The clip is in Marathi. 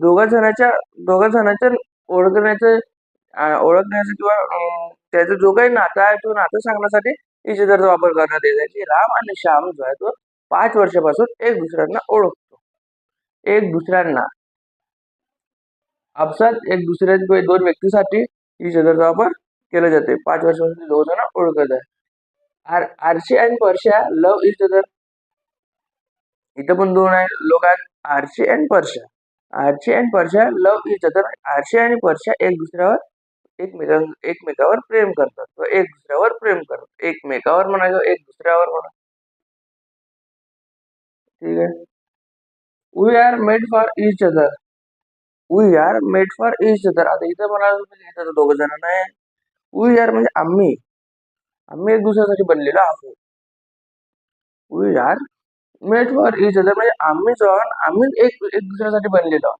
दोघा जणांच्या दोघा जणांच्या ओळखण्याचं ओळखण्याचं किंवा त्याचा जो काही नातं आहे तो नातं सांगण्यासाठी इज अदरचा वापर करण्यात येत आहे की राम आणि श्याम जो आहे तो 5 वर्षापासून एक दुसऱ्यांना ओळखतो. एक दुसऱ्यांना आपसात एक दुसऱ्या दोन व्यक्तीसाठी इज अदरचा वापर केला जाते. 5 वर्षापासून दोघ जण ओळखत आहे. आरशी आणि परशा लव इज अदर. इथं पण दोन आहे लोक आहेत, Archi and Parsha. Archi and Parsha love each other. Archi आणि परशा एकमेकावर प्रेम करतात व एक दुसऱ्यावर प्रेम करतात. एकमेकावर म्हणायचं, एक दुसऱ्यावर म्हणा. ठीक आहे. We are made for each other. We are made for each other. आता इथं म्हणाल दोघ जण नाही. वी आर म्हणजे आम्ही आम्ही एक दुसऱ्यासाठी बनलेलो आहोत. We are made for each other म्हणजे आम्ही जो आम्ही एक दुसऱ्यासाठी बनलेलो आहोत.